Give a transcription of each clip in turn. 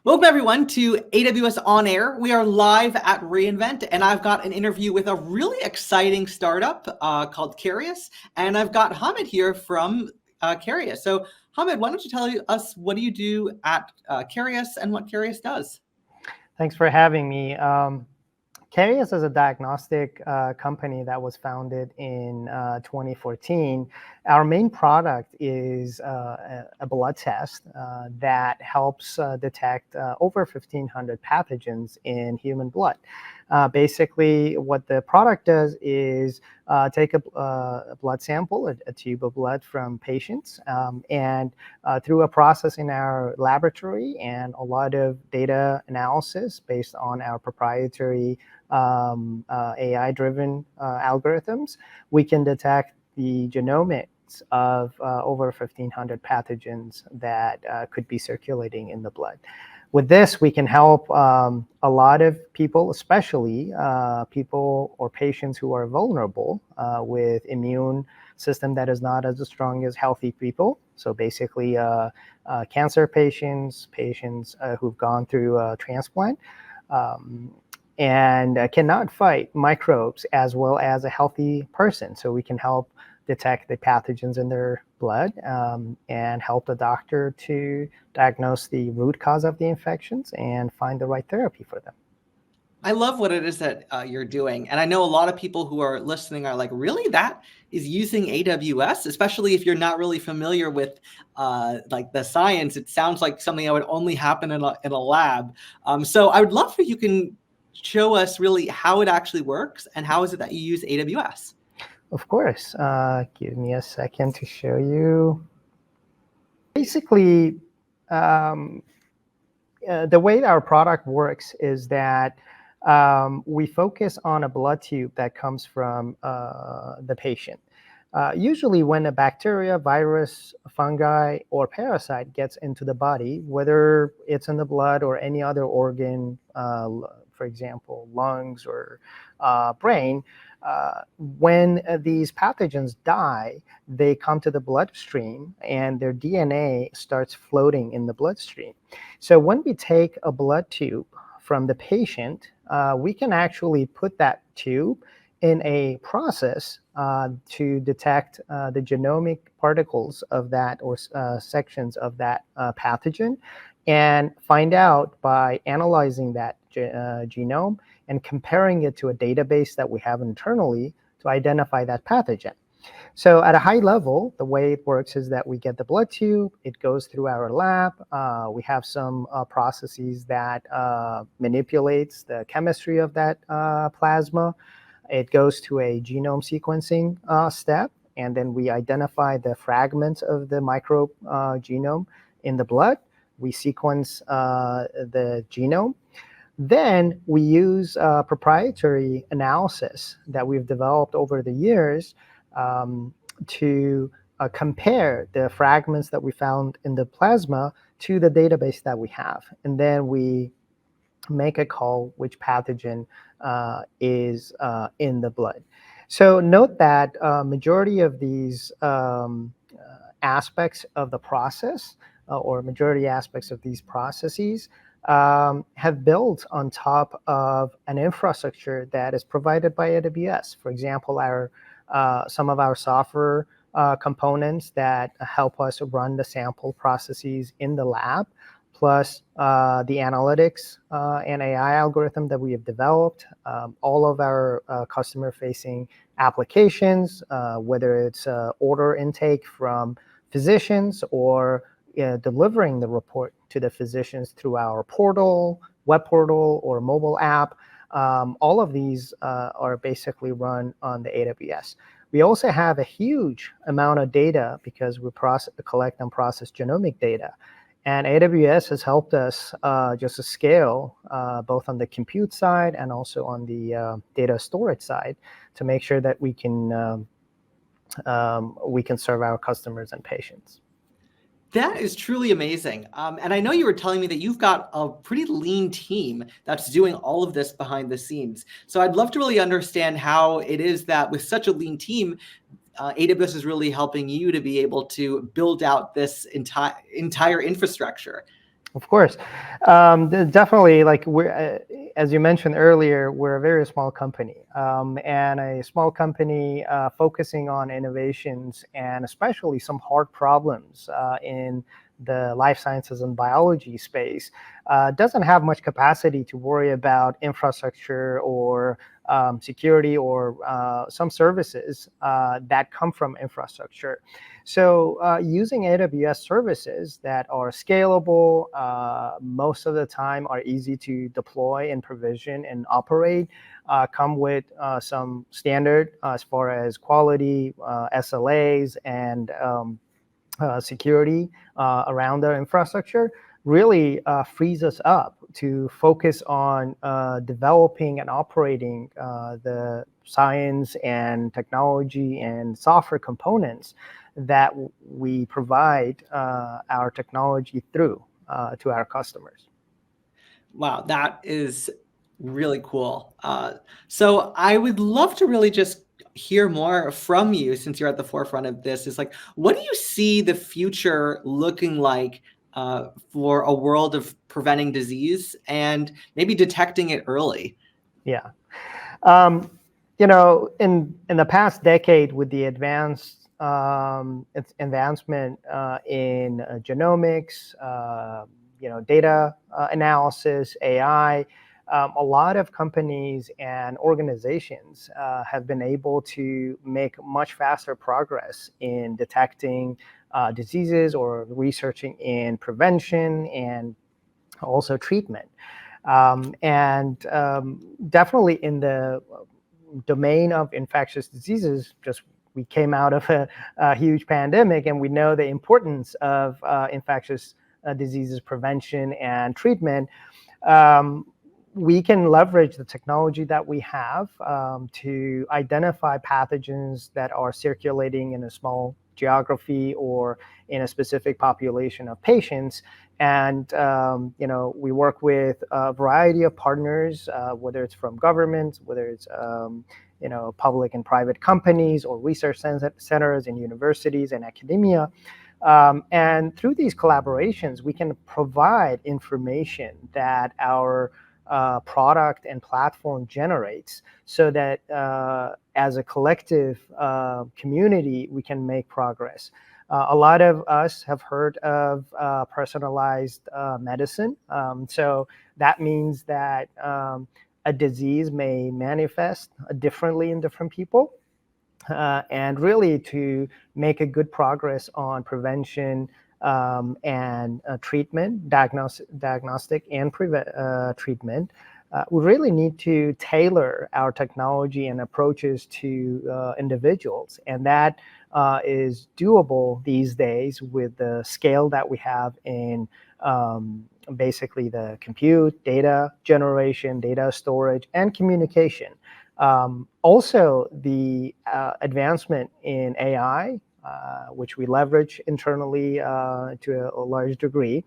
Welcome everyone to AWS On Air. We are live at reInvent, and I've got an interview with a really exciting startup called Karius, and I've got Hamed here from Karius. So Hamed, why don't you tell us what do you do at Karius and what Karius does? Thanks for having me. Karius is a diagnostic company that was founded in 2014. Our main product is a blood test that helps detect over 1,500 pathogens in human blood. Basically, what the product does is take a blood sample, a tube of blood from patients, and through a process in our laboratory and a lot of data analysis based on our proprietary AI-driven algorithms, we can detect the genomics of over 1,500 pathogens that could be circulating in the blood. With this, we can help a lot of people, especially people or patients who are vulnerable with immune system that is not as strong as healthy people. So basically, cancer patients who've gone through a transplant, and cannot fight microbes as well as a healthy person. So we can help detect the pathogens in their blood and help the doctor to diagnose the root cause of the infections and find the right therapy for them. I love what it is that you're doing. And I know a lot of people who are listening are like, really? That is using AWS? Especially if you're not really familiar with like the science. It sounds like something that would only happen in a lab. So I would love for you can show us really how it actually works and how is it that you use AWS? Of course. Give me a second to show you. Basically, the way our product works is that we focus on a blood tube that comes from the patient. Usually when a bacteria, virus, fungi, or parasite gets into the body, whether it's in the blood or any other organ, for example, lungs or brain, when these pathogens die, they come to the bloodstream and their DNA starts floating in the bloodstream. So when we take a blood tube from the patient, we can actually put that tube in a process to detect the genomic particles of that or sections of that pathogen, and find out by analyzing that genome and comparing it to a database that we have internally to identify that pathogen. So at a high level, the way it works is that we get the blood tube, it goes through our lab. We have some processes that manipulates the chemistry of that plasma. It goes to a genome sequencing step, and then we identify the fragments of the microbe genome in the blood. We sequence the genome. Then we use proprietary analysis that we've developed over the years to compare the fragments that we found in the plasma to the database that we have. And then we make a call which pathogen is in the blood. So note that majority of these aspects of the process or majority aspects of these processes have built on top of an infrastructure that is provided by AWS. For example, some of our software components that help us run the sample processes in the lab, plus the analytics and AI algorithm that we have developed, all of our customer-facing applications, whether it's order intake from physicians or delivering the report to the physicians through our portal, web portal, or mobile app. All of these are basically run on the AWS. We also have a huge amount of data because we collect and process genomic data. And AWS has helped us just to scale both on the compute side and also on the data storage side to make sure that we can serve our customers and patients. That is truly amazing. And I know you were telling me that you've got a pretty lean team that's doing all of this behind the scenes. So I'd love to really understand how it is that with such a lean team, AWS is really helping you to be able to build out this entire infrastructure. Of course. Definitely, like as you mentioned earlier, we're a very small company, and a small company focusing on innovations and especially some hard problems in the life sciences and biology space doesn't have much capacity to worry about infrastructure or security or some services that come from infrastructure. So using AWS services that are scalable, most of the time are easy to deploy and provision and operate, come with some standard as far as quality, SLAs, and security around their infrastructure really frees us up to focus on developing and operating the science and technology and software components that we provide our technology through to our customers. Wow, that is really cool. So I would love to really just hear more from you since you're at the forefront of this. Is like, what do you see the future looking like for a world of preventing disease and maybe detecting it early? Yeah. Um, in the past decade, with the advancement in genomics, data analysis, AI, a lot of companies and organizations have been able to make much faster progress in detecting diseases or researching in prevention and also treatment. And definitely in the domain of infectious diseases, just we came out of a huge pandemic, and we know the importance of infectious diseases prevention and treatment. Um, we can leverage the technology that we have to identify pathogens that are circulating in a small geography or in a specific population of patients. And we work with a variety of partners, whether it's from governments, whether it's public and private companies or research centers and universities and academia. And through these collaborations, we can provide information that our product and platform generates so that as a collective community, we can make progress. A lot of us have heard of personalized medicine. So that means that a disease may manifest differently in different people. And really to make a good progress on prevention and treatment, diagnostic and treatment, we really need to tailor our technology and approaches to individuals. And that is doable these days with the scale that we have in basically the compute, data generation, data storage, and communication. Also, the advancement in AI, which we leverage internally to a large degree,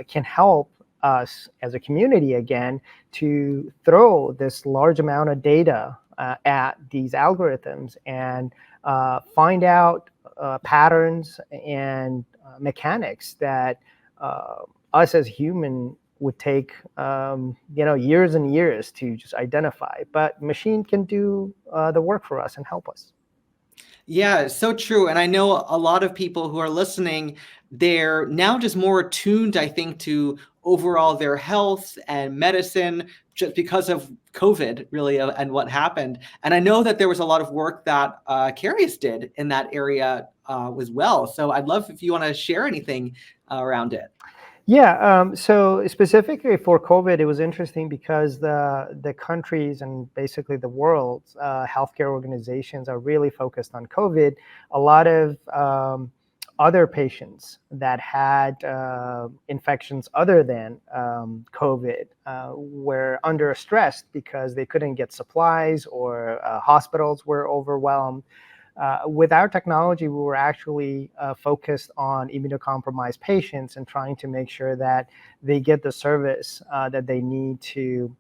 can help us as a community again to throw this large amount of data at these algorithms and find out patterns and mechanics that us as human would take years and years to just identify, but machine can do the work for us and help us. Yeah, so true. And I know a lot of people who are listening, they're now just more attuned, I think, to overall their health and medicine just because of COVID, really, and what happened. And I know that there was a lot of work that Karius did in that area as well. So I'd love if you want to share anything around it. Yeah, so specifically for COVID, it was interesting because the countries and basically the world's healthcare organizations are really focused on COVID. A lot of other patients that had infections other than COVID were under stress because they couldn't get supplies or hospitals were overwhelmed. With our technology, we were actually focused on immunocompromised patients and trying to make sure that they get the service that they need to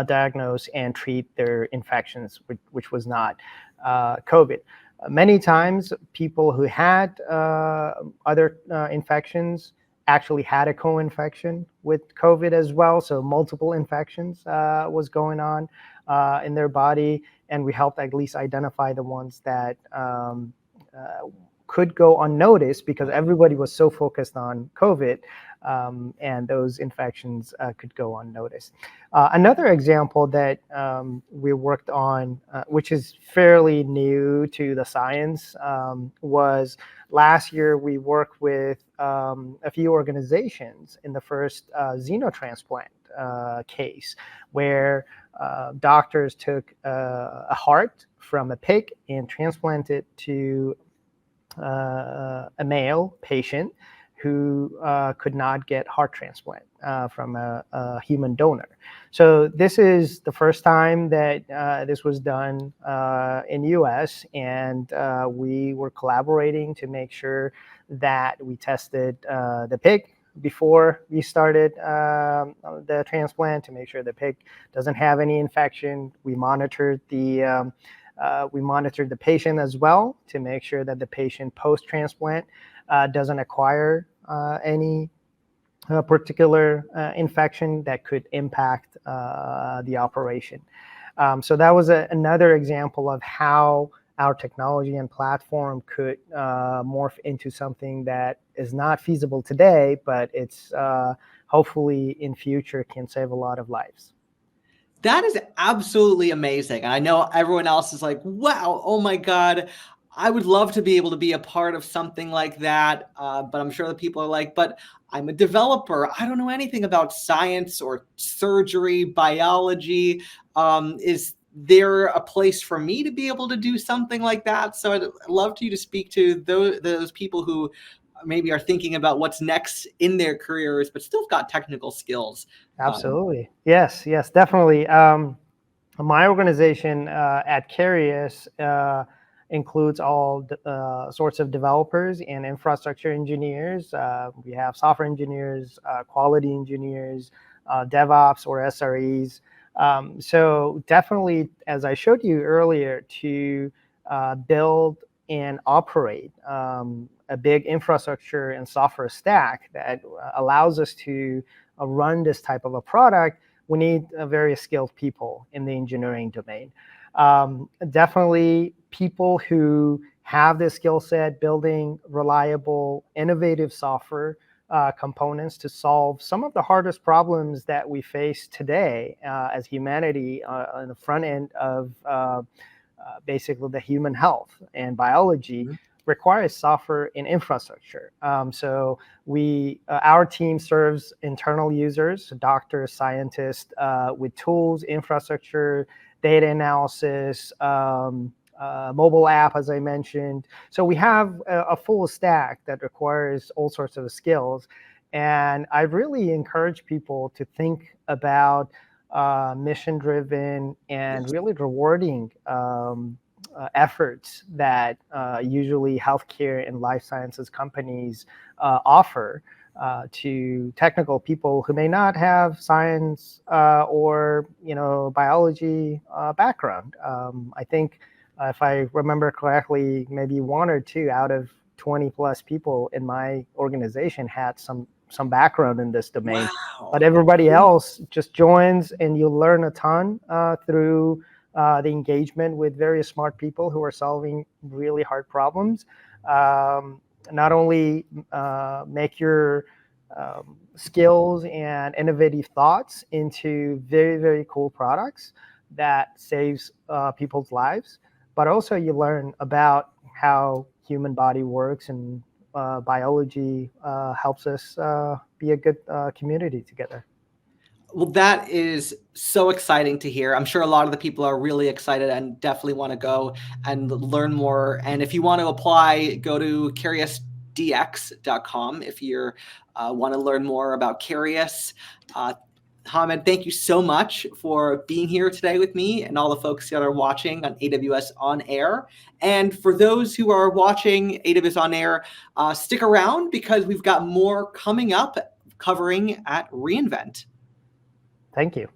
diagnose and treat their infections, which was not COVID. Many times, people who had other infections actually had a co-infection with COVID as well. So multiple infections was going on in their body, and we helped at least identify the ones that could go unnoticed because everybody was so focused on COVID, and those infections could go unnoticed. Another example that we worked on, which is fairly new to the science, was last year we worked with a few organizations in the first xenotransplant case, where doctors took a heart from a pig and transplanted to a male patient who could not get heart transplant from a human donor. So this is the first time that this was done in US, and we were collaborating to make sure that we tested the pig before we started the transplant to make sure the pig doesn't have any infection. We monitored the patient as well to make sure that the patient post-transplant doesn't acquire any particular infection that could impact the operation. So that was another example of how our technology and platform could morph into something that is not feasible today, but it's hopefully in future can save a lot of lives. That is absolutely amazing. And I know everyone else is like, wow, oh my God, I would love to be able to be a part of something like that. But I'm sure that people are like, but I'm a developer. I don't know anything about science or surgery, biology. Is there a place for me to be able to do something like that? So I'd love you to speak to those people who maybe are thinking about what's next in their careers, but still got technical skills. Absolutely. Yes, definitely. My organization at Karius includes all sorts of developers and infrastructure engineers. We have software engineers, quality engineers, DevOps or SREs. So definitely, as I showed you earlier, to build and operate a big infrastructure and software stack that allows us to run this type of a product, we need very skilled people in the engineering domain. Definitely people who have the skill set building reliable, innovative software components to solve some of the hardest problems that we face today as humanity on the front end of basically the human health and biology. Mm-hmm. Requires software and infrastructure. So our team serves internal users, doctors, scientists, with tools, infrastructure, data analysis, mobile app, as I mentioned. So we have a full stack that requires all sorts of skills. And I really encourage people to think about mission-driven and really rewarding efforts that usually healthcare and life sciences companies offer to technical people who may not have science or biology background. I think if I remember correctly, maybe 1 or 2 out of 20 plus people in my organization had some background in this domain. Wow. But everybody else just joins, and you learn a ton through the engagement with very smart people who are solving really hard problems. Not only make your skills and innovative thoughts into very, very cool products that saves people's lives, but also you learn about how human body works, and biology helps us be a good community together. Well, that is so exciting to hear. I'm sure a lot of the people are really excited and definitely want to go and learn more. And if you want to apply, go to KariusDX.com if you want to learn more about Karius. Hamed, thank you so much for being here today with me and all the folks that are watching on AWS On Air. And for those who are watching AWS On Air, stick around because we've got more coming up covering at reInvent. Thank you.